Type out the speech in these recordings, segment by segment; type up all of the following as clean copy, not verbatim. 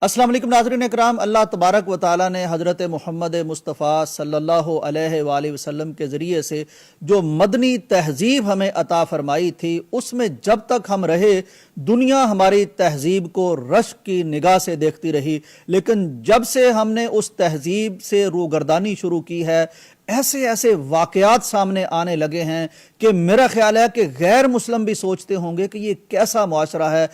अस्सलाम वालेकुम नाज़रीन इकराम। अल्लाह तबारक व तआला ने हज़रत मोहम्मद मुस्तफ़ा सल्लल्लाहु अलैहि वसल्लम के ज़रिए से जो मदनी तहज़ीब हमें अता फरमाई थी, उसमें जब तक हम रहे दुनिया हमारी तहज़ीब को रश्क की निगाह से देखती रही, लेकिन जब से हमने उस तहज़ीब से रूगर्दानी शुरू की है, ऐसे ऐसे वाक़यात सामने आने लगे हैं कि मेरा ख्याल है कि गैर मुस्लिम भी सोचते होंगे कि ये कैसा मुआशरा है।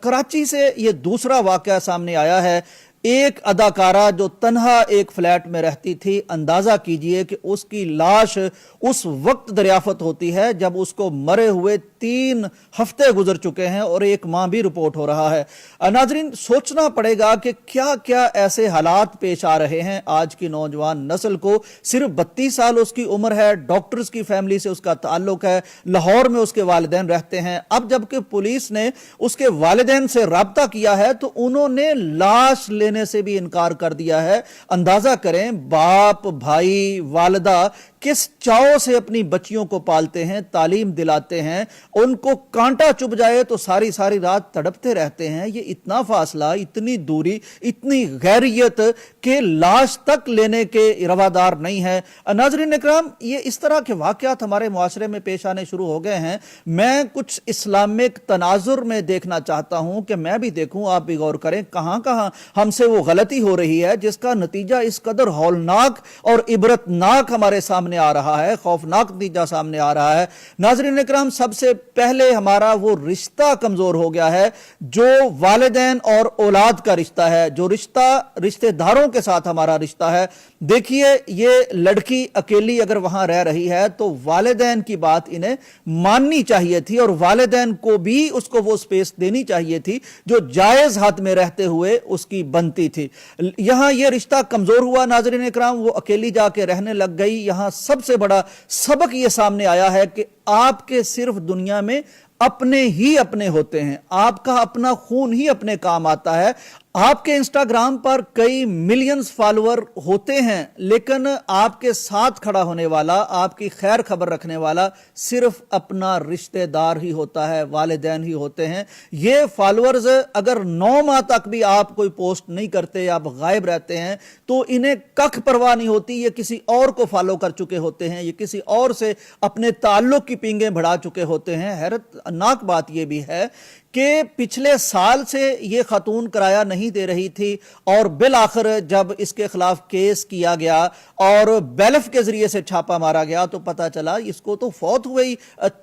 कराची से ये दूसरा वाक़या सामने आया है। एक अदाकारा जो तन्हा एक फ्लैट में रहती थी, अंदाज़ा कीजिए कि उसकी लाश उस वक्त दरियाफ़त होती है जब उसको मरे हुए 3 हफ्ते गुजर चुके हैं और 1 माह भी रिपोर्ट हो रहा है। नाजरीन, सोचना पड़ेगा कि क्या क्या ऐसे हालात पेश आ रहे हैं आज की नौजवान नस्ल को। सिर्फ 32 साल उसकी उम्र है, डॉक्टर्स की फैमिली से उसका ताल्लुक है, लाहौर में उसके वालिदैन रहते हैं। अब जबकि पुलिस ने उसके वालिदैन से राब्ता किया है तो उन्होंने लाश लेने से भी इनकार कर दिया है। अंदाजा करें, बाप, भाई, वालिदा किस चाव से अपनी बच्चियों को पालते हैं, तालीम दिलाते हैं, उनको कांटा चुभ जाए तो सारी सारी रात तड़पते रहते हैं। ये इतना फासला, इतनी दूरी, इतनी गैरियत के लाश तक लेने के रवादार नहीं है। नाज़रीन इकराम, ये इस तरह के वाक़यात हमारे मुआशरे में पेश आने शुरू हो गए हैं। मैं कुछ इस्लामिक तनाजुर में देखना चाहता हूं कि मैं भी देखूं, आप भी गौर करें कहां कहां हमसे वो गलती हो रही है जिसका नतीजा इस कदर हौलनाक और इबरतनाक हमारे सामने आ रहा है, खौफनाक नतीजा सामने आ रहा है। नाज़रीन इकराम, सबसे पहले हमारा वो रिश्ता कमजोर हो गया है जो वालिदैन और औलाद का रिश्ता है, जो रिश्ता रिश्तेदारों के साथ हमारा रिश्ता है। देखिए, ये लड़की अकेली अगर वहां रह रही है तो वालिदैन की बात इन्हें माननी चाहिए थी और वालिदैन को भी उसको वो स्पेस देनी चाहिए थी जो जायज हाथ में रहते हुए उसकी बनती थी। यहां ये रिश्ता कमजोर हुआ। नाज़रीन इकराम, वो अकेली जाके रहने लग गई। यहां सबसे बड़ा सबक ये सामने आया है कि आपके सिर्फ दुनिया में अपने ही अपने होते हैं, आपका अपना खून ही अपने काम आता है। आपके इंस्टाग्राम पर कई मिलियंस फॉलोअर होते हैं, लेकिन आपके साथ खड़ा होने वाला, आपकी खैर खबर रखने वाला सिर्फ अपना रिश्तेदार ही होता है, वालिदैन ही होते हैं। ये फॉलोअर्स अगर 9 माह तक भी आप कोई पोस्ट नहीं करते, आप गायब रहते हैं, तो इन्हें कख परवाह नहीं होती। ये किसी और को फॉलो कर चुके होते हैं, ये किसी और से अपने ताल्लुक की पींगें बढ़ा चुके होते हैं। हैरतनाक बात यह भी है कि पिछले साल से ये खातून किराया नहीं दे रही थी और बिल आखिर जब इसके खिलाफ केस किया गया और बैलफ के जरिए से छापा मारा गया तो पता चला इसको तो फौत हुए ही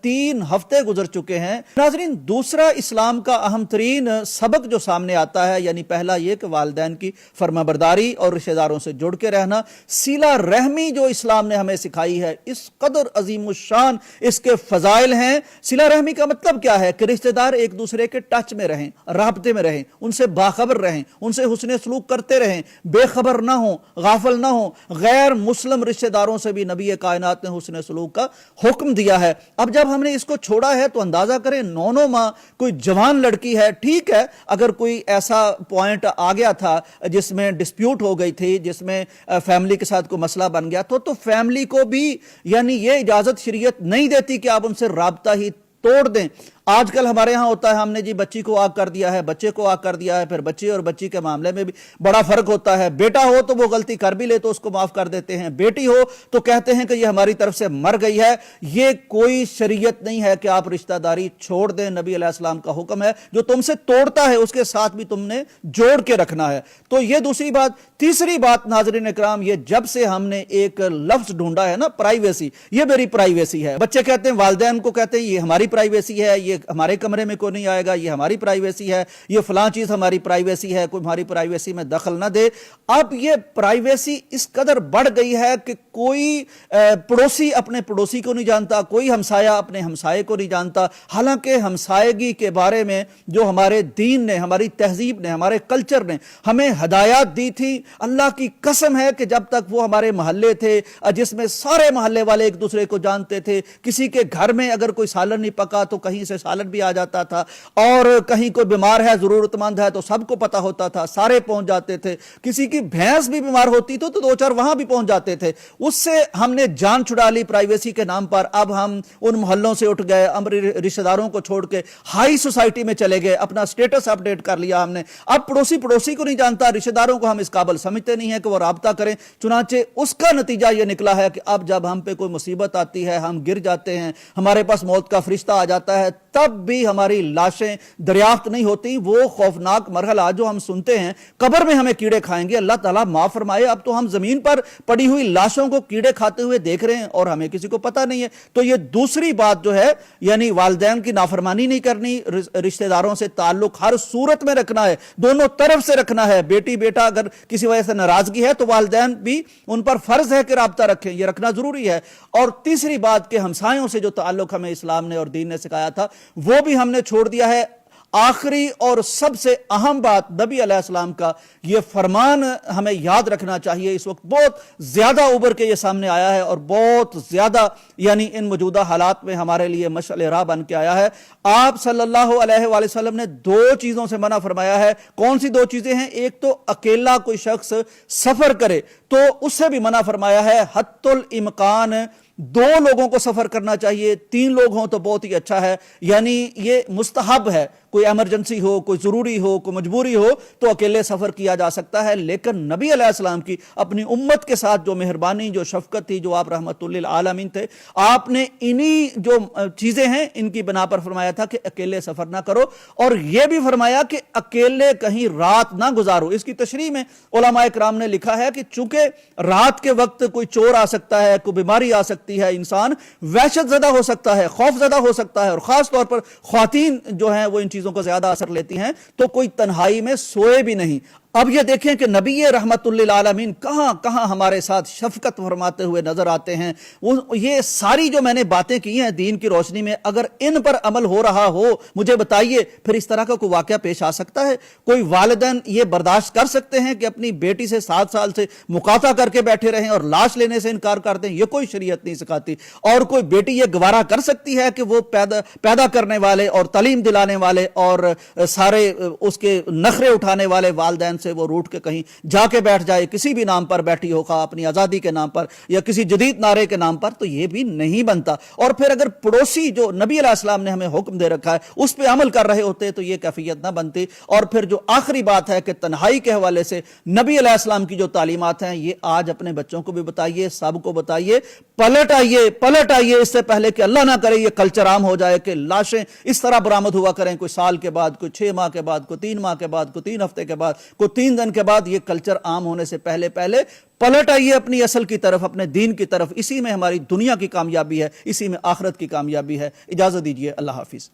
3 हफ्ते गुजर चुके हैं। नाज़रीन, दूसरा इस्लाम का अहम तरीन सबक जो सामने आता है, यानी पहला ये कि वालिदैन की फरमाबरदारी और रिश्तेदारों से जुड़ के रहना, सिला रहमी जो इस्लाम ने हमें सिखाई है, इस कदर अजीमुशान इसके फजाइल हैं। सिला रहमी का मतलब क्या है कि रिश्तेदार एक दूसरे के टच में रहें, राब्ते में रहें, उनसे बाखबर रहें, उनसे हुस्ने सलूक करते रहें, बेखबर ना हो, गाफिल ना हो। गैर मुस्लिम रिश्तेदारों से भी नबी कायनात ने हुस्ने सलूक का हुक्म दिया है। अब जब हमने इसको छोड़ा है तो अंदाजा करें, 9 माह कोई जवान लड़की है। ठीक है, अगर कोई ऐसा पॉइंट आ गया था जिसमें डिस्प्यूट हो गई थी, जिसमें फैमिली के साथ कोई मसला बन गया तो फैमिली को भी यानी ये इजाजत शरीयत नहीं देती कि आप उनसे राब्ता ही तोड़ दें। आजकल हमारे यहां होता है, हमने जी बच्ची को आग कर दिया है, बच्चे को आग कर दिया है, फिर बच्ची और बच्ची के मामले में भी बड़ा फर्क होता है। बेटा हो तो वो गलती कर भी ले तो उसको माफ कर देते हैं, बेटी हो तो कहते हैं कि ये हमारी तरफ से मर गई है। ये कोई शरीयत नहीं है कि आप रिश्तेदारी छोड़ दें। नबी अलैहिस्सलाम का हुक्म है, जो तुमसे तोड़ता है उसके साथ भी तुमने जोड़ के रखना है। तो ये दूसरी बात। तीसरी बात, नाज़रीन इकराम, ये जब से हमने एक लफ्ज ढूंढा है ना, प्राइवेसी, ये मेरी प्राइवेसी है। बच्चे कहते हैं, वालिदैन को कहते हैं ये हमारी प्राइवेसी है, ये हमारे कमरे में कोई नहीं आएगा, ये हमारी प्राइवेसी है, ये फलां चीज हमारी प्राइवेसी है, कोई हमारी प्राइवेसी में दखल ना दे। अब ये प्राइवेसी इस कदर बढ़ गई है कि कोई पड़ोसी अपने पड़ोसी को नहीं जानता, कोई हमसाया अपने हमसाये को नहीं जानता। हालांकि हमसायगी के बारे में जो हमारे दीन ने, हमारी तहजीब ने, हमारे कल्चर ने हमें हदायत दी थी, अल्लाह की कसम है कि जब तक वो हमारे मोहल्ले थे जिसमें सारे मोहल्ले वाले एक दूसरे को जानते थे, किसी के घर में अगर कोई सालन नहीं पका तो कहीं से سالن بھی آ جاتا تھا، اور کہیں کوئی بیمار ہے ضرورت مند ہے تو سب کو پتہ ہوتا تھا، سارے پہنچ جاتے تھے، کسی کی بھینس بھی بیمار ہوتی تو دو چار وہاں بھی پہنچ جاتے تھے۔ اس سے ہم نے جان چھڑا لی پرائیویسی کے نام پر۔ اب ہم ان محلوں سے اٹھ گئے، رشتہ داروں کو چھوڑ کے ہائی سوسائٹی میں چلے گئے، اپنا سٹیٹس اپ ڈیٹ کر لیا ہم نے۔ اب پڑوسی کو نہیں جانتا، رشتہ داروں کو ہم اس قابل سمجھتے نہیں ہیں کہ وہ رابطہ کریں۔ چنانچہ اس کا نتیجہ یہ نکلا ہے کہ اب جب ہم پہ کوئی مصیبت آتی ہے، ہم گر جاتے ہیں، ہمارے پاس موت کا فرشتہ آ جاتا ہے، تب بھی ہماری لاشیں دریافت نہیں ہوتی۔ وہ خوفناک مرحلہ جو ہم سنتے ہیں قبر میں ہمیں کیڑے کھائیں گے، اللہ تعالیٰ معاف فرمائے، اب تو ہم زمین پر پڑی ہوئی لاشوں کو کیڑے کھاتے ہوئے دیکھ رہے ہیں اور ہمیں کسی کو پتہ نہیں ہے۔ تو یہ دوسری بات جو ہے، یعنی والدین کی نافرمانی نہیں کرنی، رشتہ داروں سے تعلق ہر صورت میں رکھنا ہے، دونوں طرف سے رکھنا ہے۔ بیٹی بیٹا اگر کسی وجہ سے ناراضگی ہے تو والدین بھی ان پر فرض ہے کہ رابطہ رکھیں، یہ رکھنا ضروری ہے۔ اور تیسری بات کہ ہمسایوں سے جو تعلق ہمیں اسلام نے اور دین نے سکھایا تھا وہ بھی ہم نے چھوڑ دیا ہے۔ آخری اور سب سے اہم بات نبی علیہ السلام کا یہ فرمان ہمیں یاد رکھنا چاہیے، اس وقت بہت زیادہ ابھر کے یہ سامنے آیا ہے اور بہت زیادہ یعنی ان موجودہ حالات میں ہمارے لیے مشعل راہ بن کے آیا ہے۔ آپ صلی اللہ علیہ وآلہ وسلم نے دو چیزوں سے منع فرمایا ہے۔ کون سی دو چیزیں ہیں؟ ایک تو اکیلا کوئی شخص سفر کرے تو اس سے بھی منع فرمایا ہے، حتی الامکان دو لوگوں کو سفر کرنا چاہیے، تین لوگ ہوں تو بہت ہی اچھا ہے، یعنی یہ مستحب ہے۔ کوئی ایمرجنسی ہو، کوئی ضروری ہو، کوئی مجبوری ہو تو اکیلے سفر کیا جا سکتا ہے۔ لیکن نبی علیہ السلام کی اپنی امت کے ساتھ جو مہربانی، جو شفقت تھی، جو آپ رحمت للعالمین تھے، آپ نے انہی جو چیزیں ہیں ان کی بنا پر فرمایا تھا کہ اکیلے سفر نہ کرو، اور یہ بھی فرمایا کہ اکیلے کہیں رات نہ گزارو۔ اس کی تشریح میں علماء کرام نے لکھا ہے کہ چونکہ رات کے وقت کوئی چور آ سکتا ہے، کوئی بیماری آ سکتی ہے، انسان وحشت زدہ ہو سکتا ہے، خوف زدہ ہو سکتا ہے، اور خاص طور پر خواتین جو ہیں وہ ان چیزوں کو زیادہ اثر لیتی ہیں، تو کوئی تنہائی میں سوئے بھی نہیں۔ اب یہ دیکھیں کہ نبی رحمت للعالمین کہاں کہاں ہمارے ساتھ شفقت فرماتے ہوئے نظر آتے ہیں۔ یہ ساری جو میں نے باتیں کی ہیں دین کی روشنی میں، اگر ان پر عمل ہو رہا ہو، مجھے بتائیے پھر اس طرح کا کوئی واقعہ پیش آ سکتا ہے؟ کوئی والدین یہ برداشت کر سکتے ہیں کہ اپنی بیٹی سے 7 سال سے مقاطعہ کر کے بیٹھے رہیں اور لاش لینے سے انکار کر دیں؟ یہ کوئی شریعت نہیں سکھاتی۔ اور کوئی بیٹی یہ گوارا کر سکتی ہے کہ وہ پیدا کرنے والے اور تعلیم دلانے والے اور سارے اس کے نخرے اٹھانے والے والدین سے وہ روٹ کے کہیں جا کے بیٹھ جائے، کسی بھی نام پر بیٹھی ہو، خواہ اپنی آزادی کے نام پر یا کسی جدید نعرے کے نام پر؟ تو یہ بھی نہیں بنتا۔ اور پھر اگر پڑوسی جو نبی علیہ السلام نے ہمیں حکم دے رکھا ہے اس پہ عمل کر رہے ہوتے تو یہ کیفیت نہ بنتی۔ اور پھر جو آخری بات ہے کہ تنہائی کے حوالے سے نبی علیہ السلام کی جو تعلیمات ہیں، یہ آج اپنے بچوں کو بھی بتائیے، سب کو بتائیے، پلٹ آئیے اس سے پہلے کہ اللہ نہ کرے یہ کلچر عام ہو جائے کہ لاشیں اس طرح برآمد ہوا کریں، کوئی سال کے بعد، کوئی 6 ماہ کے بعد، کوئی 3 ماہ کے بعد، کوئی 3 ہفتے کے بعد، کوئی 3 دن کے بعد۔ یہ کلچر عام ہونے سے پہلے پلٹ آئیے اپنی اصل کی طرف، اپنے دین کی طرف۔ اسی میں ہماری دنیا کی کامیابی ہے، اسی میں آخرت کی کامیابی ہے۔ اجازت دیجیے، اللہ حافظ۔